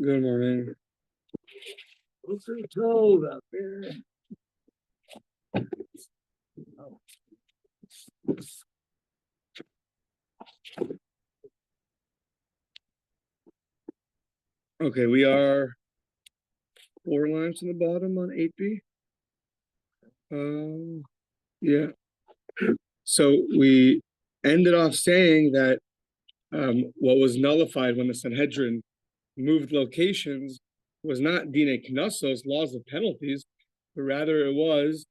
Good morning. What's so cold out there? Oh. Okay, we are 4 lines from the bottom on 8b. Yeah. So we ended off saying that what was nullified when the Sanhedrin moved locations was not dine knossos, laws of penalties, but rather it was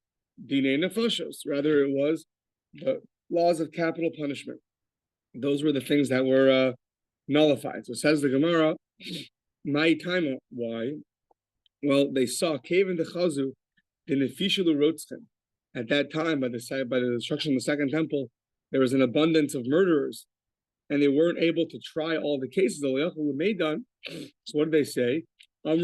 dine nefashos. Rather, it was the laws of capital punishment. Those were the things that were nullified. So says the Gemara, my time, why? Well, they saw Kaven de Chazu, the Nefishalu Rotzchen. At that time, by the destruction of the Second Temple, there was an abundance of murderers, and they weren't able to try all the cases. So what did they say? Better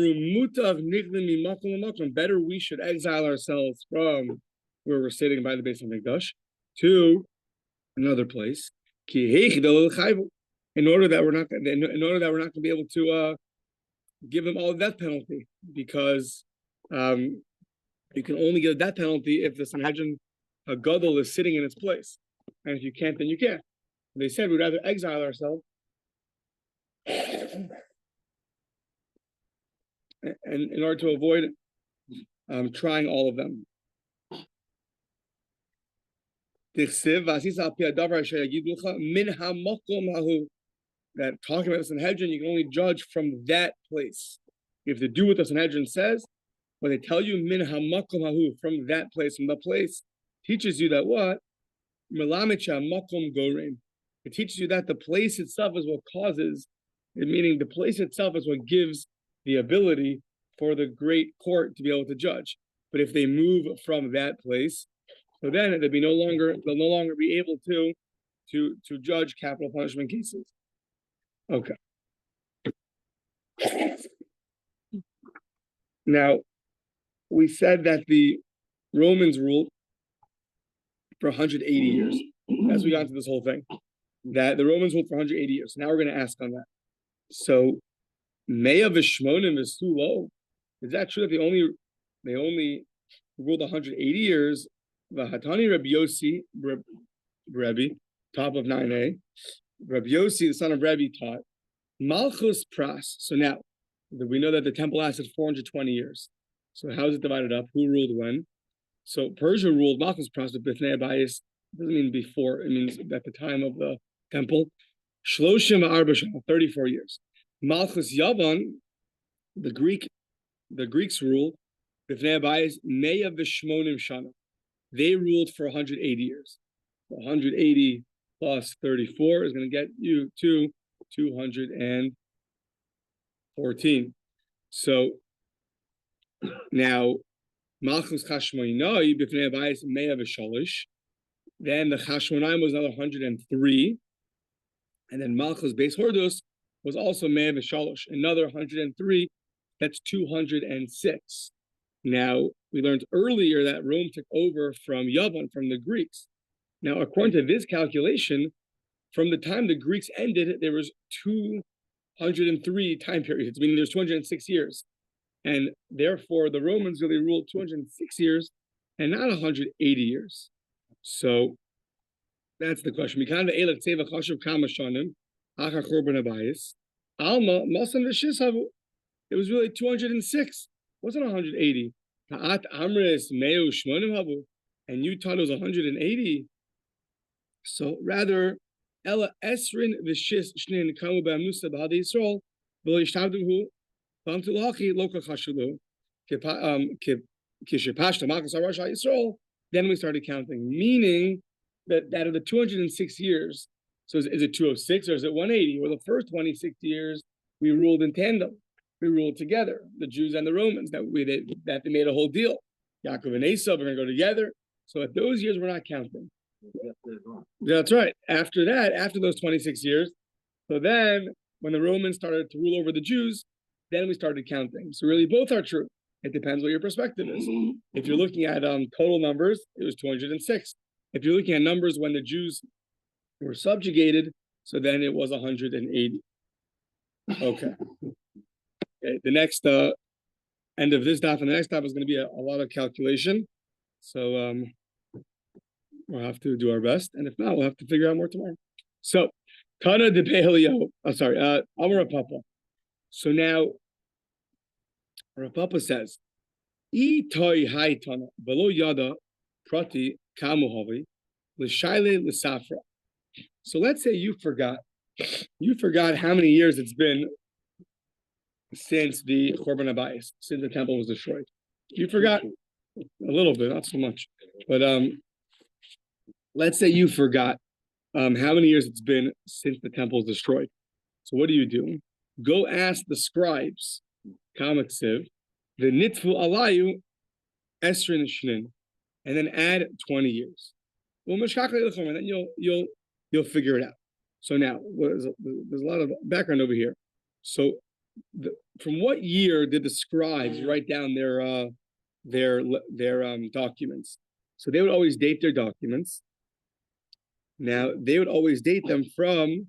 we should exile ourselves from where we're sitting by the base of Mikdash to another place, in order that we're not going to be able to give them all the death penalty, because you can only get a death penalty if the Sanhedrin Gadol is sitting in its place, and if you can't, then you can't. They said we'd rather exile ourselves, and in order to avoid trying all of them. That talking about the Sanhedrin, you can only judge from that place. You have to do what the Sanhedrin says. When they tell you min hamakom hahu, from that place, from the place, teaches you that what? It teaches you that the place itself is what causes, meaning the place itself is what gives the ability for the great court to be able to judge. But if they move from that place, so then they'll no longer be able to judge capital punishment cases. Okay. Now, we said that the Romans ruled for 180 years, as we got into this whole thing, that the Romans ruled for 180 years. Now we're going to ask on that. So, Meya v'shmonim v'sulo, is that true that they only ruled 180 years? V'hatani Rabbi Yossi, Rabbi, top of 9a, Rabbi Yossi, the son of Rabbi, taught Malchus Pras. So now, we know that the temple lasted 420 years. So how is it divided up? Who ruled when? So Persia ruled Malchus Pras with Bifnei Abayis. Doesn't mean before. It means at the time of the temple. Shloshim v'arba 34 years. Malchus Yavan, the Greeks ruled Bifnei Abayis Meya v'shmonim shana. They ruled for 180 years. 180 plus 34 is going to get you to 214. So now, Malchus Chashmonai b'fnei Abayis Meya v'shalish. Then the Chashmonaim was another 103, and then Malchus Beis Hordus was also Meya v'shalish, another 103. That's 206. Now, we learned earlier that Rome took over from Yavan, from the Greeks. Now, according to this calculation, from the time the Greeks ended, there was 203 time periods, meaning there's 206 years. And therefore, the Romans really ruled 206 years and not 180 years. So that's the question. It was really 206. It wasn't 180. And you taught it was 180. So rather, Ella Esrin v'shis shnin kamu b'amusa b'hadei Yisrael v'lo yishtavduhu b'amtu l'hachi loka chashulu kishepashta makas harash Yisrael. Then we started counting, meaning that out of the 206 years, so is it 206 or is it 180? Well, the first 26 years we ruled in tandem. We ruled together, the Jews and the Romans. That they made a whole deal. Yaakov and Esau, we're going to go together. So at those years, we're not counting. That's right. After that, after those 26 years, so then when the Romans started to rule over the Jews, then we started counting. So really, both are true. It depends what your perspective is. If you're looking at total numbers, it was 206. If you're looking at numbers when the Jews were subjugated, so then it was 180. Okay. Okay, the next end of this daf and the next daf is going to be a lot of calculation. So we'll have to do our best, and if not, we'll have to figure out more tomorrow. So, Tana de Behelio. Oh, sorry, Amar Papa. So now, Rapapa says, "I toy hai Tana below yada prati kamuhavi l'shayle l'safra." So let's say you forgot how many years it's been since the Korban Abayis, since the temple was destroyed. You forgot a little bit, not so much, but let's say you forgot how many years it's been since the temple was destroyed. So what do? Go ask the scribes, Kamaksiv, the Nitfu Alayu Esrin Shnin, and then add 20 years. And then you'll figure it out. So now there's a lot of background over here. So from what year did the scribes write down their documents? So they would always date their documents. Now they would always date them from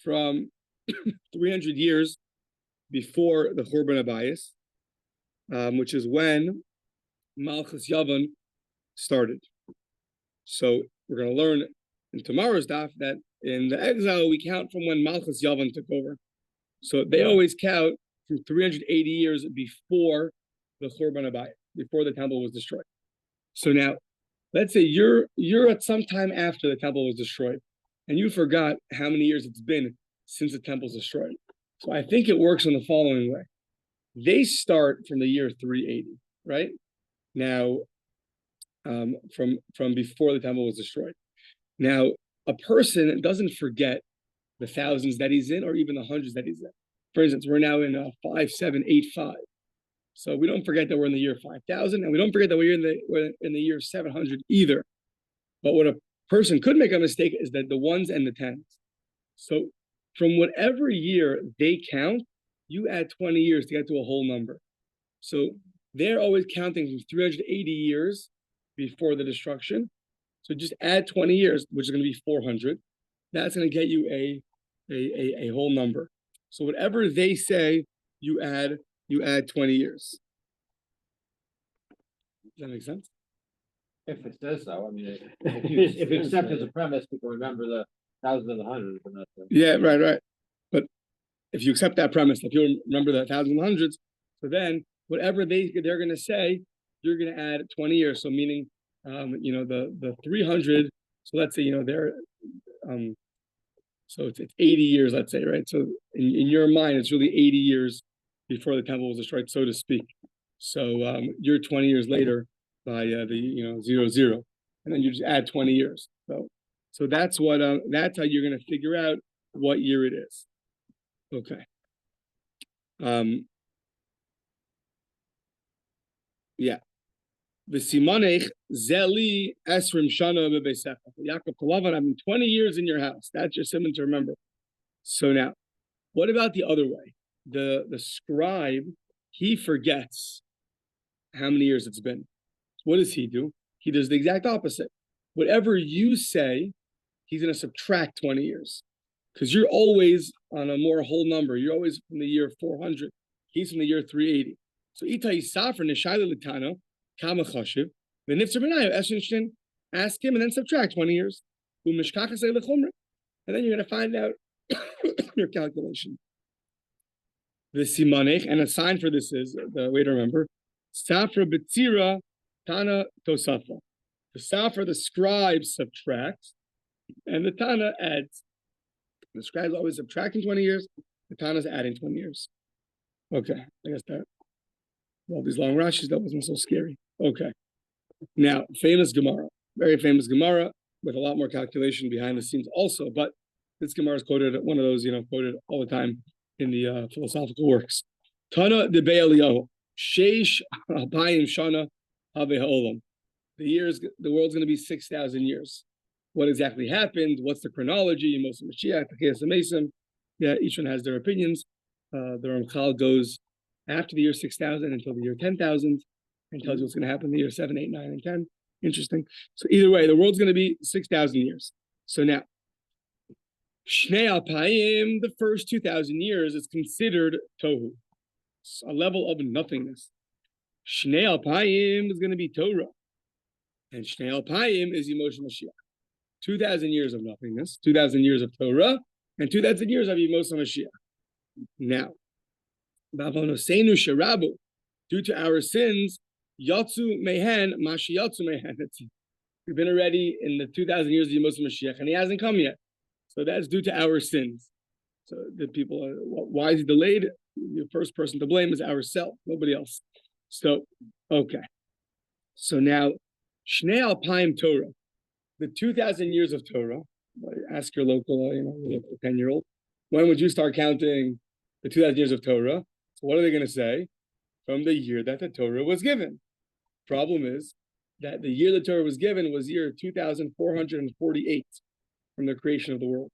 300 years before the Churban Abayis, which is when Malchus Yavan started. So we're going to learn in tomorrow's daf that in the exile we count from when Malchus Yavan took over. So they always count from 380 years before the Churban Abayis, before the temple was destroyed. So now, let's say you're at some time after the temple was destroyed, and you forgot how many years it's been since the temple was destroyed. So I think it works in the following way. They start from the year 380, right? Now, from before the temple was destroyed. Now, a person doesn't forget the thousands that he's in, or even the hundreds that he's in. For instance, we're now in 5785. So we don't forget that we're in the year 5000, and we don't forget that we're in the year 700 either. But what a person could make a mistake is that the ones and the tens. So from whatever year they count, you add 20 years to get to a whole number. So they're always counting from 380 years before the destruction. So just add 20 years, which is going to be 400. That's going to get you a whole number. So whatever they say, you add 20 years. Does that make sense? If it says so, I mean, if you accept as a premise, people remember the thousands and the hundreds. Yeah, right. But if you accept that premise, if you remember the thousands and hundreds, so then whatever they're going to say, you're going to add 20 years. So meaning, the 300. So let's say they're so it's 80 years, let's say, right? So in your mind, it's really 80 years before the temple was destroyed, so to speak. So you're 20 years later by the 00, and then you just add 20 years. So that's what that's how you're going to figure out what year it is. Okay. Yeah. V'simanech zeli esrim shana b'beisecha. Yaakov Kolavan, I've been 20 years in your house. That's your simon to remember. So now, what about the other way? The scribe, he forgets how many years it's been. What does he do? He does the exact opposite. Whatever you say, he's going to subtract 20 years. Because you're always on a more whole number. You're always from the year 400. He's from the year 380. So Itai Safra Neshayla Litana, Kama Chashiv, the Nifzer Benayo, Eshinshin, ask him and then subtract 20 years. And then you're going to find out your calculation. The Simanech, and a sign for this is the way to remember Safra Betzira Tana Tosafa. The Safra, the scribe, subtracts, and the Tana adds. The scribe's always subtracting 20 years, the Tana's adding 20 years. Okay, I guess that. Well, these long Rashis, that wasn't so scary. Okay. Now, famous Gemara, very famous Gemara with a lot more calculation behind the scenes also, but this Gemara is quoted, one of those, quoted all the time in the philosophical works. Tana de Be'eliyahu, Sheish Alpayim Shana Have Ha'olam. The world's going to be 6,000 years. What exactly happened? What's the chronology? Most of Mashiach, the Kiyas Mason. Yeah, each one has their opinions. The Ramchal goes after the year 6,000 until the year 10,000 and tells you what's going to happen in the year 7, 8, 9, and 10. Interesting. So either way, the world's going to be 6,000 years. So now, Shnei Alpayim, the first 2,000 years is considered Tohu. a level of nothingness. Shnei Alpayim is going to be Torah. And Shnei Alpayim is Yemos Mashiach. 2,000 years of nothingness, 2,000 years of Torah, and 2,000 years of Yemos Mashiach. Now, Bavonoseinu Sherabu, due to our sins, Yatsu Mehen, Mashi Yatsu Mehen. We've been already in the 2,000 years of Yemos Mashiach, and he hasn't come yet. So that's due to our sins. So the people are, why is he delayed? The first person to blame is ourselves, nobody else. So, okay. So now, Shnei Alpayim Torah, the 2,000 years of Torah. Ask your local, local 10-year-old, when would you start counting the 2,000 years of Torah? So what are they going to say? From the year that the Torah was given. Problem is that the year the Torah was given was year 2,448 from the creation of the world.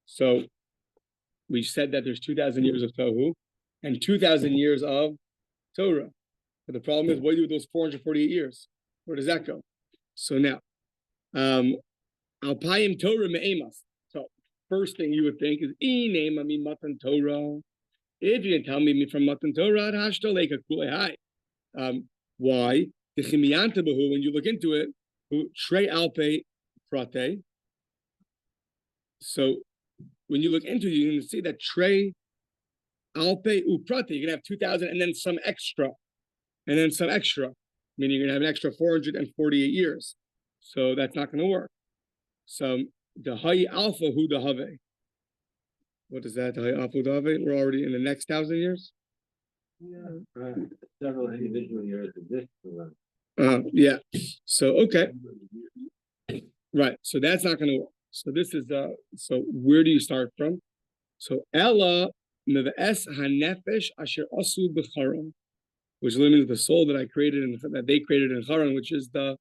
So we said that there's 2,000 years of Tohu and 2,000 years of Torah. But the problem is, what do you do with those 448 years? Where does that go? So now, Alpayim Torah me'emas. So first thing you would think is, Inema mi matan Torah. If you can tell me from matan Torah, hashtaleka kulehai. Why? The chimiyanta behu, when you look into it, trei alpe prate. So when you look into it, you're going to see that trei alpe uprate. You're going to have 2,000 and then some extra. And then some extra. Meaning you're going to have an extra 448 years. So that's not going to work. So the Hayi Alpha Hu the Have. What is that? The Hayi Alpha Hu the Have? We're already in the next 1,000 years? Yeah. Several individual years of this. Yeah. So okay. Right. So that's not going to work. So this is so where do you start from? So Ella Meves Hanefesh Asher Asu B'Charon, which limits the soul that I created and that they created in Haran, which is the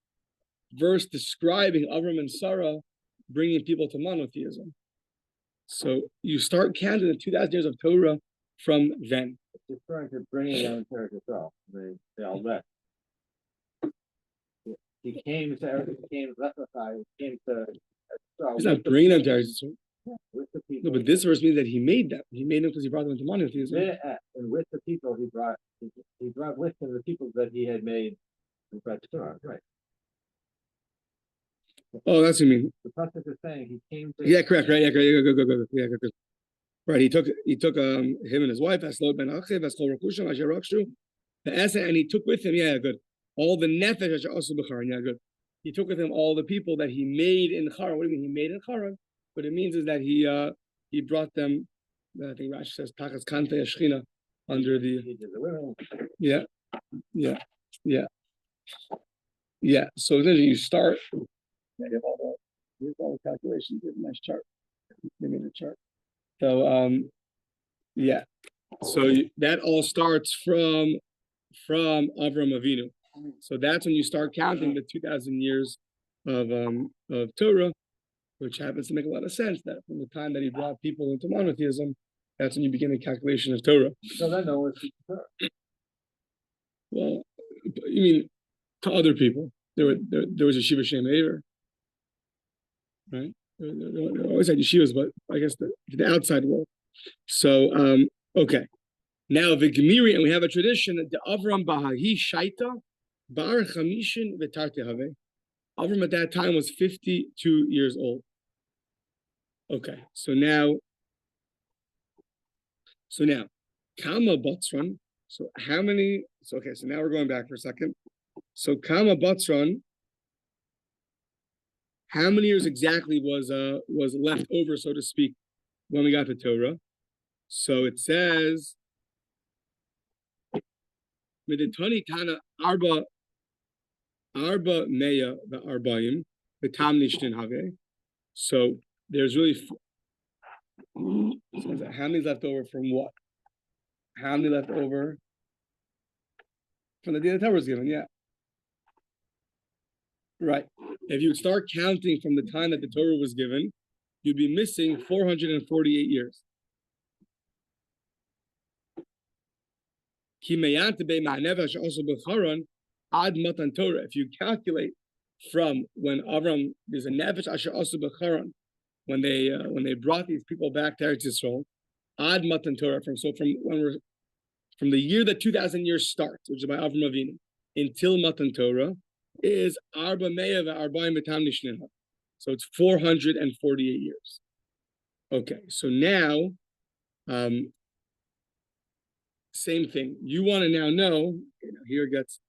verse describing Avram and Sarah bringing people to monotheism. So you start counting the 2,000 years of Torah from then. It's referring to bringing them to yourself. They all left. He came to Eretz, he came to came to. He's not bringing them to Eretz. With the people. No, but this verse means that he made them. He made them because he brought them into monotheism. And with the people he brought with him the people that he had made in Torah, right? Oh, that's what you mean. The pasuk is saying he came to. Yeah, correct. Right. Yeah, good. Yeah, good. Right. He took him and his wife. And he took with him. Yeah, good. All the nefesh also b'charan. Yeah, good. He took with him all the people that he made in Haran. What do you mean he made in Haran? What it means is that he brought them. I think Rashi says takas kante yashchina under the. Yeah. So then you start. You have all the calculations. You have a nice chart. Give me the chart. So yeah. So that all starts from Avram Avinu. So that's when you start counting the 2,000 years of Torah, which happens to make a lot of sense. That from the time that he brought people into monotheism, that's when you begin the calculation of Torah. So then no one's Torah. Well, you mean to other people? There was a Shiva Shem Aver, right? There always had yeshivas, but I guess the outside world. So okay. Now the Gemiri, and we have a tradition that the Avram Bahahi Shaita Bar Chamishin V'Tarte Have. Avram at that time was 52 years old. Okay, so now Kama Batzran. So how many? So okay, so now we're going back for a second. So Kama Batzran. How many years exactly was left over, so to speak, when we got to Torah? So it says, Miditani Tana Arba Meya Arba'im V'Tam Nishtin Have. So there's really so how many left over from what? How many left over from the day the Torah was given? Yeah. Right. If you start counting from the time that the Torah was given, you'd be missing 448 years. If you calculate from when Avram, there's a nefesh asher also b'charon, when they brought these people back to Eretz Yisrael, ad matan Torah, from when we're from the year that 2,000 years starts, which is by Avram Avinu, until Matan Torah, is Arba Meya ve'Arba'im B'tam Nishneha. So it's 448 years. Okay, so now, same thing. You want to now know, here it gets,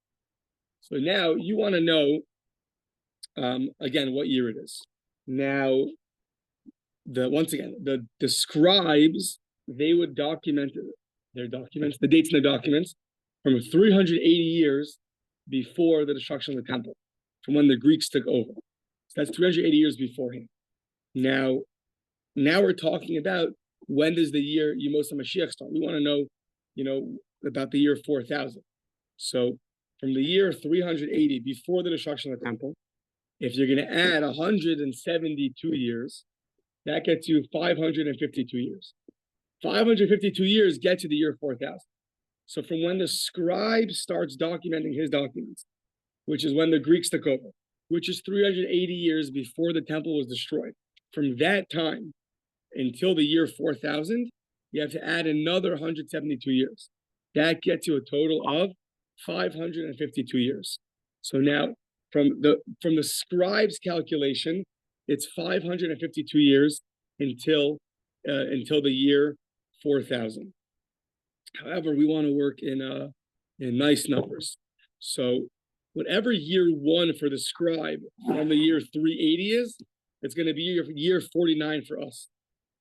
so now you want to know, again, what year it is. Now, once again, the scribes, they would document their documents, the dates in the documents, from 380 years before the destruction of the temple, from when the Greeks took over. So that's 380 years beforehand. Now we're talking about when does the year Yemos HaMashiach start? We want to know, about the year 4000. So from the year 380 before the destruction of the temple, if you're going to add 172 years, that gets you 552 years. 552 years get to the year 4000. So from when the scribe starts documenting his documents, which is when the Greeks took over, which is 380 years before the temple was destroyed, from that time until the year 4000, you have to add another 172 years. That gets you a total of 552 years. So now, from the scribe's calculation, it's 552 years until the year 4000. However, we want to work in nice numbers. So whatever year 1 for the scribe from the year 380 is, it's going to be year 49 for us,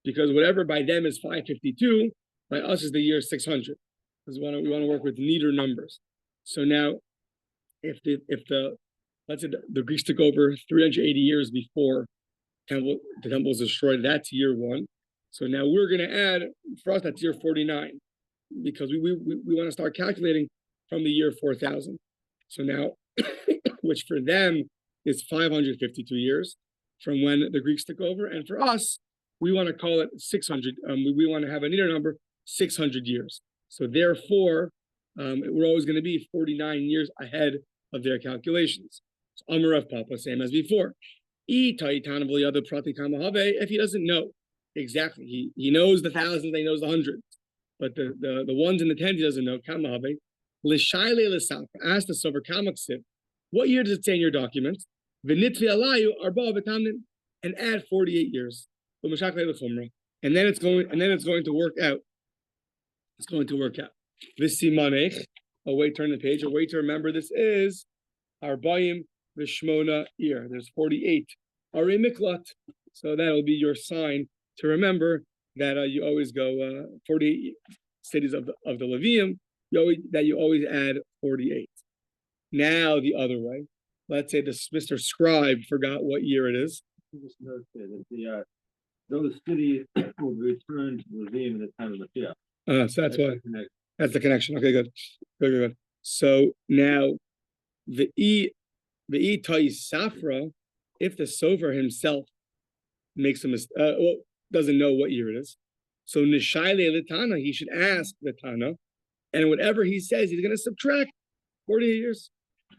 because whatever by them is 552, by us is the year 600. Because we want to work with neater numbers. So now, if let's say the Greeks took over 380 years before the temple was destroyed, that's year 1. So now we're going to add, for us, that's year 49, because we want to start calculating from the year 4000. So now, which for them is 552 years from when the Greeks took over, and for us, we want to call it 600. We want to have a neater number, 600 years. So therefore, we're always going to be 49 years ahead of their calculations. So Amar of Papa, same as before. If he doesn't know exactly, he knows the thousands, he knows the hundreds, but the ones in the tens he doesn't know. Ask the sover Kamaksiv, what year does it say in your documents? And add 48 years. And then it's going to work out. It's going to work out. V'simanech, a way to turn the page, a way to remember this is Arbayim v'shmona ir. There's 48. Ari miklat. So that'll be your sign to remember that you always go 48 cities of the Levium, that you always add 48. Now the other way. Let's say this Mr. Scribe forgot what year it is. Just note that those cities will return to Levium in the time of the Mashiach. So that's why. That's the connection. Okay, good. So now the Tai Safra, if the Sofer himself makes a mistake, doesn't know what year it is, so Nishaile Litana, he should ask the Tana, and whatever he says, he's going to subtract 48 years.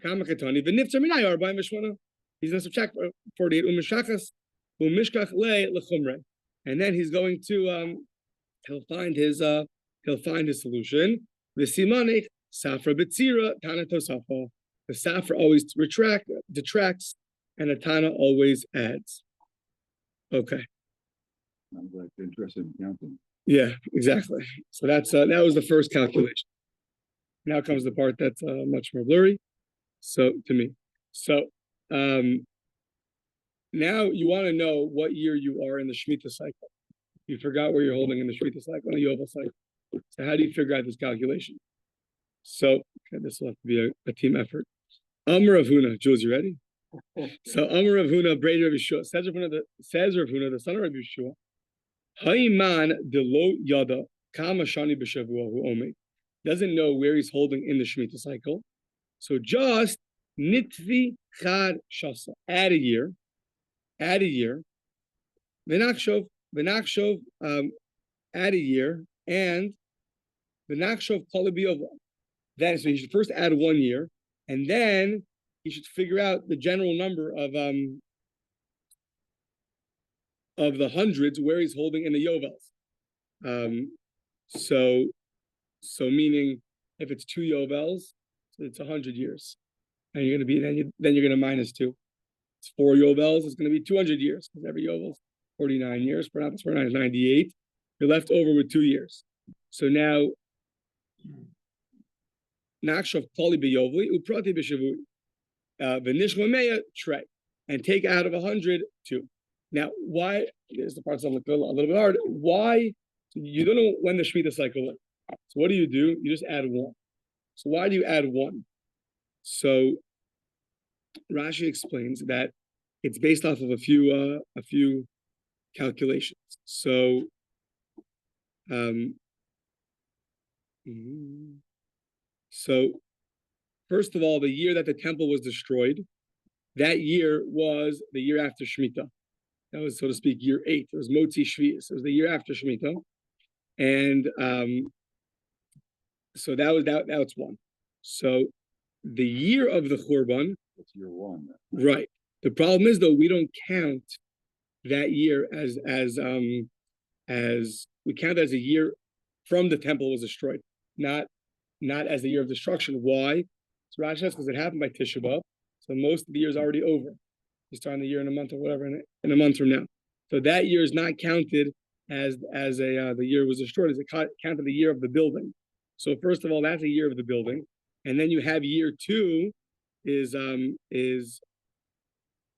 Kamakatani, the Niftar Minayar by Mishwana, he's going to subtract 48 Umishachas, Umishkach Le Lechumre, and then he's going to he'll find his solution. The Simanich Safra Bitsira Tana Tosafo. The Safra always detracts, and the Tana always adds. Okay. I'm like interested in counting. Yeah, exactly. So that was the first calculation. Now comes the part that's much more blurry. So to me, now you want to know what year you are in the Shemitah cycle. You forgot where you're holding in the Shemitah cycle, in the Yovel cycle. So how do you figure out this calculation? So this will have to be a team effort. Amar Rav Huna, Jules, you ready? So Amar Rav Huna, Breder Rav Yeshua, says Rav Huna, the son of Rav Yeshua, Haiman de lo yada kama shani b'shavua hu omei, doesn't know where he's holding in the Shemitah cycle. So just nitvi chad shasa, add a year, v'nachshov, add a year, and v'nachshov kolabiyova. Then, so he should first add 1 year, and then he should figure out the general number of the hundreds where he's holding in the Yovels. So So meaning if it's 2 Yovels, it's 100 years. And you're going to be, then you're going to minus 2. It's 4 Yovels, it's going to be 200 years, because every Yovel is 49 years, perhaps 49 is 98. You're left over with 2 years. So now, Nakshav Koli B'Yovli, Uprati B'Shavui, V'Nishma Meya, Trey, and take out of 100, 2. Now, why, there's the part that's a little bit hard, why, you don't know when the Shemitah cycle is. So what do? You just add 1. So why do you add 1? So Rashi explains that it's based off of a few calculations. So, first of all, the year that the temple was destroyed, that year was the year after Shemitah. That was, so to speak, year 8. It was Motzi Shvius. It was the year after Shemitah, and so that's 1. So the year of the Churban. It's year 1. Right. The problem is, though, we don't count that year as we count as a year from the temple was destroyed, not as the year of destruction. Why? So Rashi says because it happened by Tisha B'Av, so most of the year is already over. You're starting the year in a month or whatever, in a month from now. So that year is not counted as the year was destroyed. It's counted the year of the building. So first of all, that's a year of the building, and then you have year 2 is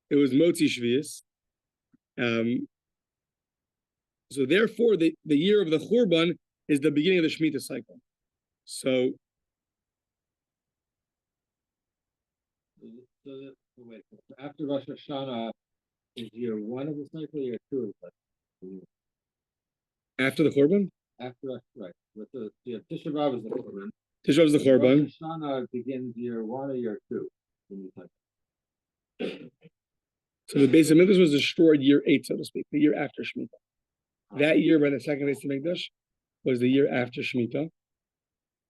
it was Motzi Shvius. So therefore, the year of the Churban is the beginning of the Shemitah cycle. So wait, after Rosh Hashanah is year 1 of the cycle, year 2 of the cycle? After the Churban? After, right. With the Tisha B'Av is the Churban. Tisha B'Av is the Churban. Rosh Hashanah begins year 1 or year 2 in the cycle. So the Beis Hamikdash was destroyed year 8, so to speak, the year after Shemitah. That year by the second Beis Hamikdash was the year after Shemitah.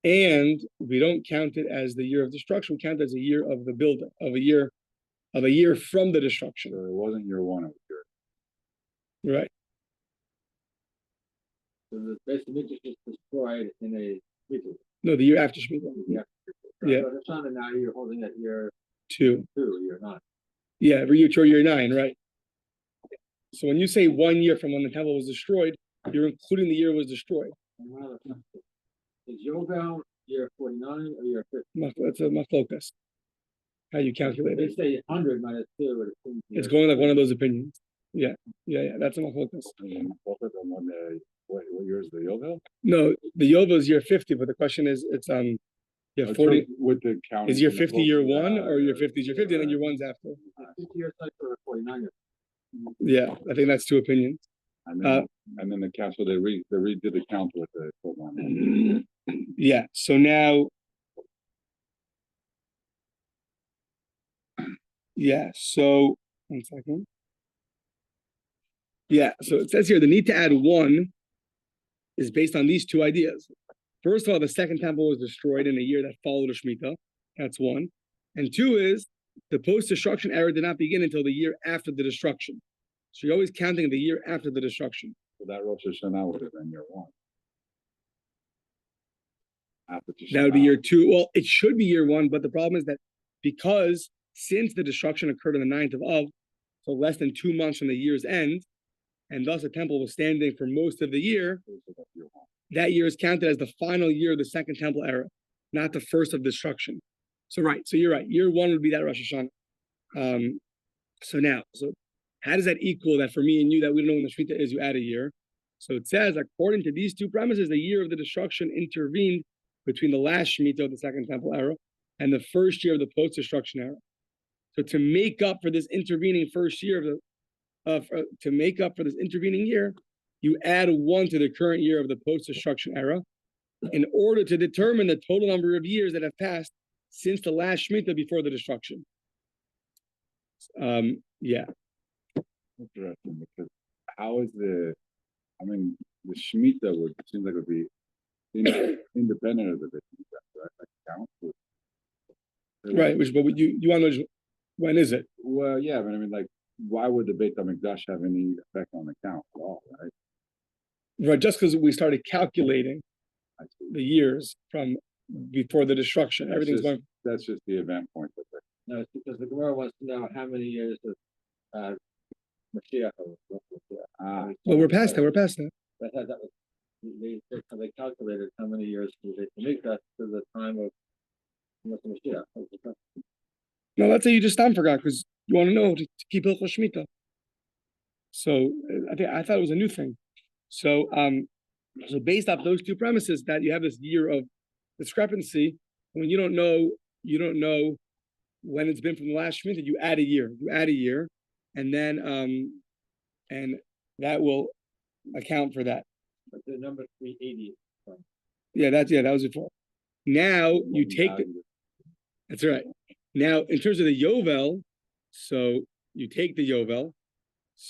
And we don't count it as the year of destruction, we count it as a year of the building, of a year from the destruction. So it wasn't year 1 of the year. Right. So the Beis Hamikdash is destroyed in a Shemitah. No, the year after Shemitah. Yeah. Rosh Hashanah, now you're holding it year 2. Year 9. Yeah, every year till year 9, right? So when you say 1 year from when the temple was destroyed, you're including the year it was destroyed. Is Yovel year 49 or year 50? That's a machlokas. How you calculate They it? say 100 minus 2. It's going like one of those opinions. Yeah. That's a machlokas. What year is the Yovel? No, the Yovel is year 50, but the question is, it's 40. With the count. Is year 50 year 1 or year 50 is year 50 and then year 1's after? 50-year cycle or 49 years? Yeah, I think that's 2 opinions. And then the count, so they redid the count with the Churban. Yeah. So now, yeah. So 1 second. Yeah. So it says here the need to add 1 is based on these 2 ideas. First of all, the second temple was destroyed in a year that followed the Shemitah. That's 1. And 2 is the post-destruction era did not begin until the year after the destruction. So you're always counting the year after the destruction. So that Rosh Hashanah would have been year 1. After That would be year 2. Well, it should be year 1, but the problem is that because since the destruction occurred on the 9th of Av, so less than 2 months from the year's end, and thus the temple was standing for most of the year, that year is counted as the final year of the second temple era, not the first of destruction. So you're right. Year 1 would be that Rosh Hashanah. So how does that equal that for me and you that we don't know when the Shemitah is, you add a year? So it says, according to these 2 premises, the year of the destruction intervened between the last Shemitah of the second temple era and the first year of the post-destruction era. So to make up for this intervening first year you add 1 to the current year of the post-destruction era in order to determine the total number of years that have passed since the last Shemitah before the destruction. Yeah. Interesting, because how is the Shemitah seems like it would be independent of the Shemitah, right? Like count. Right, but you want to know when is it? Well, yeah, but I mean, like, why would the Beit HaMikdash have any effect on the count at all, right? Right, just because we started calculating the years from before the destruction. Everything's going. That's just the event point. No, it's because the Gemara wants to know how many years does Mashiach. Well, we're past that. We're past that. That was they calculated how many years from the Mikdash to the time of Mashiach. No, let's say you just forgot because you want to know to keep Hilchos Shemitah. So I thought it was a new thing. So so based off those two premises that you have this year of discrepancy, when you don't know when it's been from the last Shemitah, you add a year. And then and that will account for that. But the number 380. That was before. Now you take that's right. Now in terms of the Yovel, so you take the Yovel,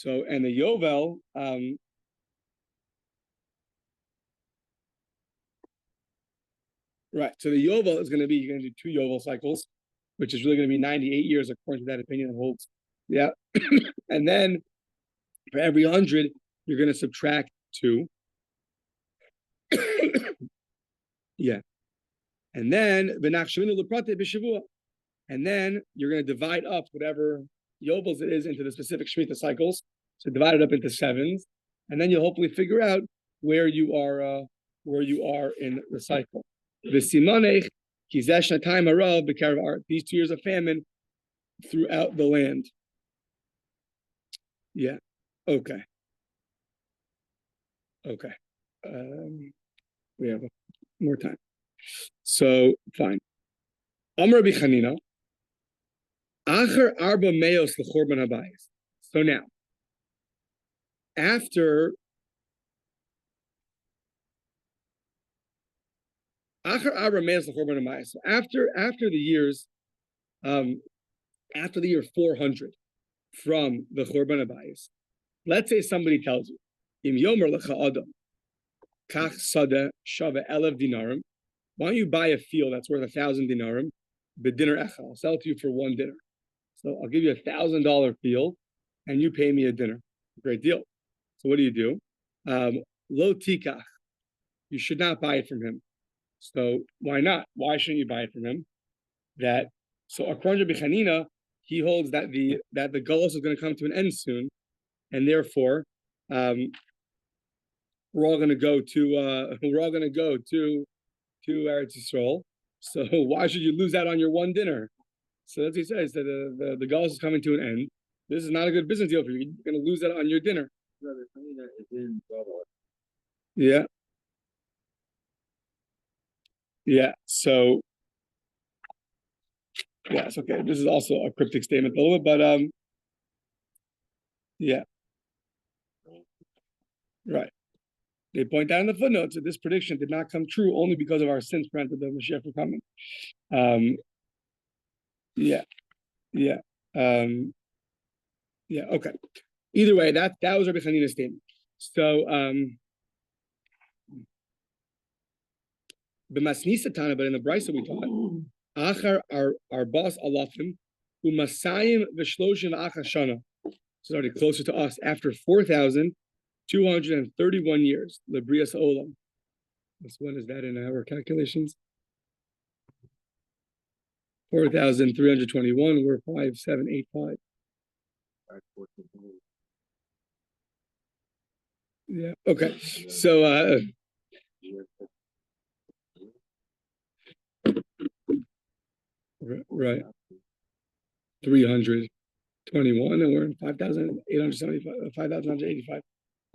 and the Yovel right. So the Yovel is going to be, you're going to do 2 Yovel cycles, which is really going to be 98 years according to that opinion that holds. Yeah. And then for every 100, you're going to subtract 2. Yeah. And then and then you're going to divide up whatever Yovels it is into the specific Shemitah cycles. So divide it up into 7s, and then you'll hopefully figure out where you are in the cycle. These 2 years of famine throughout the land. Yeah. Okay. We have more time. So fine. Amar Rabbi Chanina. Acher arba meos lechorban habayis. So now, after the years, after the year 400 from the Chorban Habayis, let's say somebody tells you, Im yomer lecha adam, kach sada shava 11 dinarim. Why don't you buy a field that's worth 1,000 dinarim? B'dinar echad. I'll sell it to you for 1 dinar. So I'll give you $1,000 field, and you pay me a dinar. Great deal. So what do? Lo tikach. You should not buy it from him. So why not? Why shouldn't you buy it from him? According to Rabbi Chanina, he holds that the galus is going to come to an end soon, and therefore we're all going to go to Eretz Yisrael. So why should you lose out on your 1 dinner? So that's what he says, that the galus is coming to an end. This is not a good business deal for you. You're going to lose out on your dinner. Yeah. Yeah. So it's okay. This is also a cryptic statement a little bit, but yeah. Right. They point out in the footnotes that this prediction did not come true only because of our sins prevented the Mashiach from coming. Okay. Either way, that was Rabbi Chanina's statement. So b'masnisa tana, but in the Brisa we taught achar our boss alafim umasayim v'shloshim achar shana. It's already closer to us after 4,231 years. Lebrias olam. When is that in our calculations? 4,321. We're 5,785. Yeah. Okay. So right. 321, and we're in 5,875, 5,185.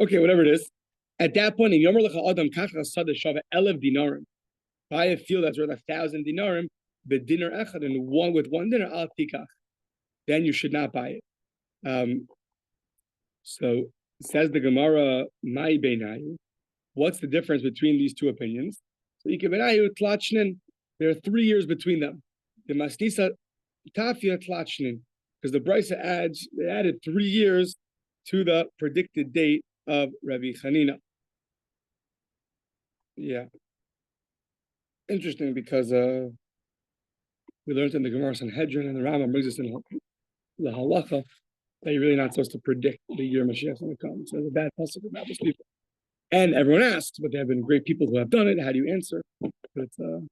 Okay, whatever it is. At that point, in Yomer Lecha Adam Kachra Sada Shava 11 dinarim, buy a field that's worth 1,000 dinarim, but dinar echad, and with 1 dinar al tikach, then you should not buy it. So says the Gemara, Mai Beinayu. What's the difference between these 2 opinions? So Ikebenayu Tlachnin, there are 3 years between them. The Masnisa Tafia Tlachnin, because the Brisa they added 3 years to the predicted date of Rabbi Chanina. Yeah. Interesting, because we learned in the Gemara Sanhedrin and the Rambam brings us in the halacha that you're really not supposed to predict the year Mashiach is going to come. So it's a bad pasuk about those people. And everyone asks, but there have been great people who have done it. How do you answer? But it's not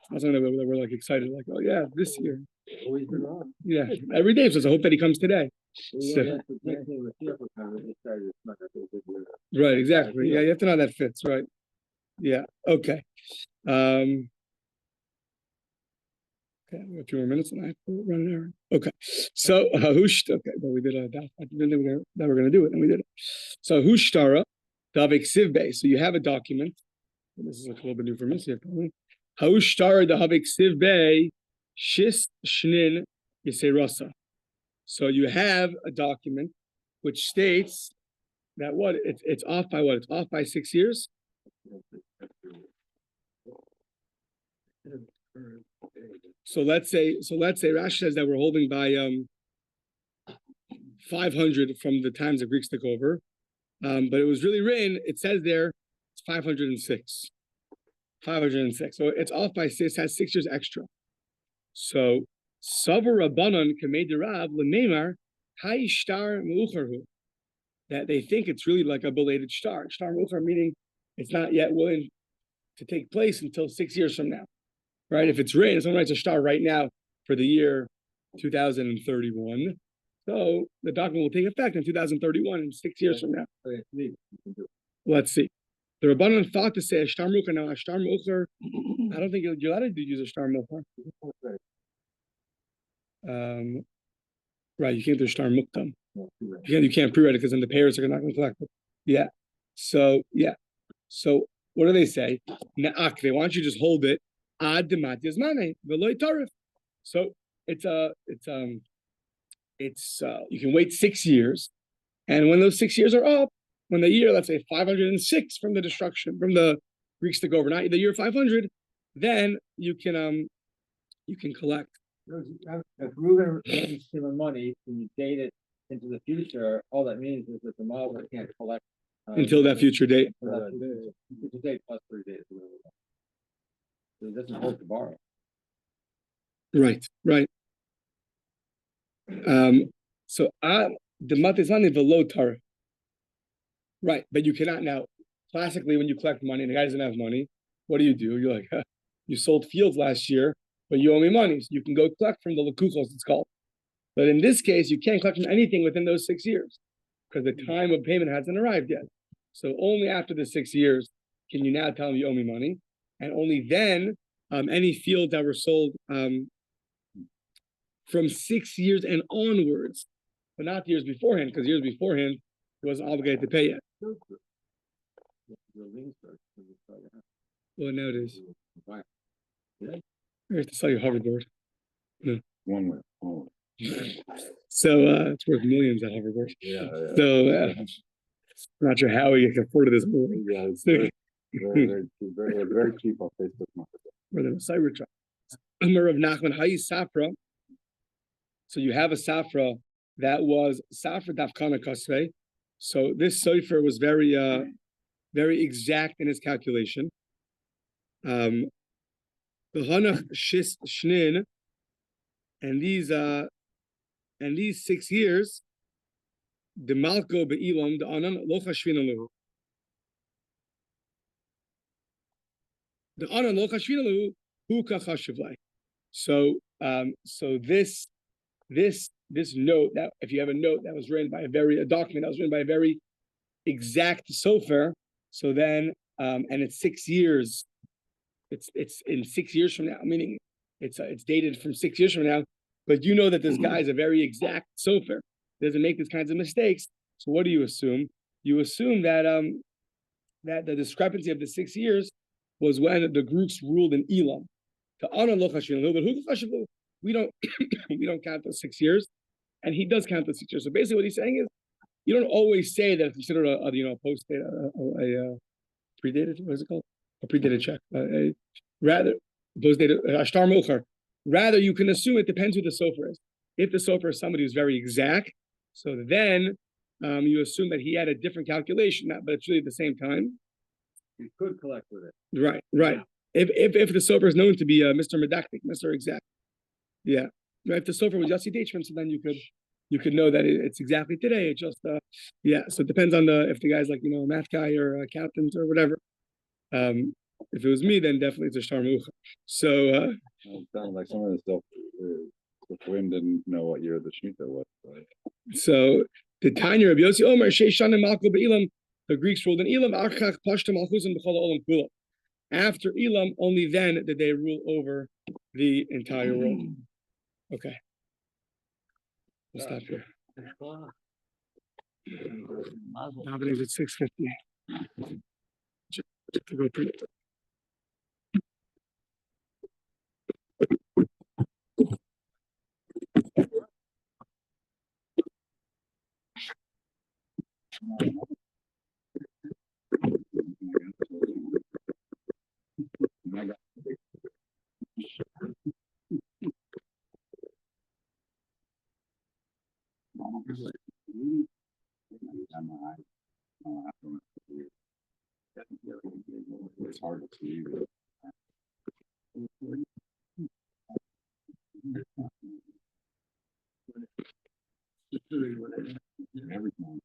something that we're like excited, like, oh yeah, this year. Always been wrong. Yeah, every day. So I hope that he comes today. So, right, exactly. Yeah, you have to know how that fits, right? Yeah. Okay. Okay, we have a few more minutes and I have to run an errand. Okay. So okay, but we did that. I didn't think that we're gonna do it, and we did it. So hushtara, davik sivbe. So you have a document. And this is a little bit new for me. So you have to hushtara davik sivbe shis shnin yiserasa. So you have a document which states that what it's off by what? It's off by 6 years. So let's say Rashi says that we're holding by 500 from the times the Greeks took over, but it was really written. It says there it's 506. 506. So it's off by 6. Has 6 years extra. So Savar Rabbanon Kamei Derav L'Neimar Hai Shtar Meucharhu. That they think it's really like a belated shtar. Shtar Meuchar meaning it's not yet willing to take place until 6 years from now. Right? If it's written, someone writes a shtar right now for the year 2031. So the document will take effect in 2031 and 6 years from now. Let's see. The Rabbanon thought to say a shtar meuchar. Now a shtar meuchar, I don't think you're allowed to use a shtar meuchar. Right, you can't do shtar muktam. You can't pre-write it because then the payers are not going to collect it. Yeah. So what do they say? Na'ak, they want you to just hold it. Ad dematias mane veloy tarif. So it's you can wait 6 years, and when those 6 years are up, when the year, let's say 506 from the destruction, from the Greeks took over, not the year 500, then you can collect. If Reuben receives human money and you date it into the future, all that means is that the model can't collect Until that future date. Future date plus 3 days. So it doesn't hold to borrow. Right. So the matizani velo tarif. Right, but you cannot now. Classically, when you collect money and the guy doesn't have money, what do? You're like, you sold fields last year, but you owe me money. So you can go collect from the lekuchos, it's called. But in this case, you can't collect from anything within those 6 years because the time of payment hasn't arrived yet. So only after the 6 years can you now tell him you owe me money, and only then any fields that were sold from 6 years and onwards, but not years beforehand, because years beforehand he wasn't obligated to pay yet. Well, now it is. You have to sell your hoverboard. No. One way. So it's worth millions at hoverboard. Yeah. So not sure how we can afford this movie. Yeah, it's very cheap on Facebook Market. More than a Cybertruck. Umar of Nachman Hayi Safra. So you have a Safra that was Safra Dafkana Kasvei. So this Sefer was very exact in his calculation. The Hanach Shis Shnin, and these 6 years, the Malko Be'ilam, the Anan Lo Chashvinalu. The Anan Lo Chashvinalu, Hu Kachashivlai. So this note, that if you have a note that was written by a document that was written by a very exact sofer, so then and it's 6 years, it's in 6 years from now, meaning it's dated from 6 years from now, but you know that this guy is a very exact sofer, doesn't make these kinds of mistakes. So what do you assume? You assume that that the discrepancy of the 6 years was when the groups ruled in Elam. We don't we don't count those 6 years, and he does count those 6 years. So basically, what he's saying is, you don't always say that it's considered a post-date, a predated, what is it called? A predated check. Rather, post-dated ashtar mochar. Rather, you can assume it depends who the sofer is. If the sofer is somebody who's very exact, so then you assume that he had a different calculation, but it's really at the same time. You could collect with it. Right. Yeah. If the sofer is known to be Mr. Medactic, Mr. Exact. Yeah. If the sofer was Yossi Deichman, so then you you could know that it's exactly today. It just yeah. So it depends on if the guy's like a math guy or a captain or whatever. If it was me, then definitely it's a shtar mucha. So it sounds like some of the stuff. Purim didn't know what year the Shemitah was. Right? So the Tanya of Yossi Omer Sheishanim Malchus Be'ilam, the Greeks ruled in Elam. Achach Pashta Malchusim B'chol Olam Kula. After Elam, only then did they rule over the entire world. Okay, we'll stop here. Davening at 6:50. To go pretty. It's hard to see. Everything.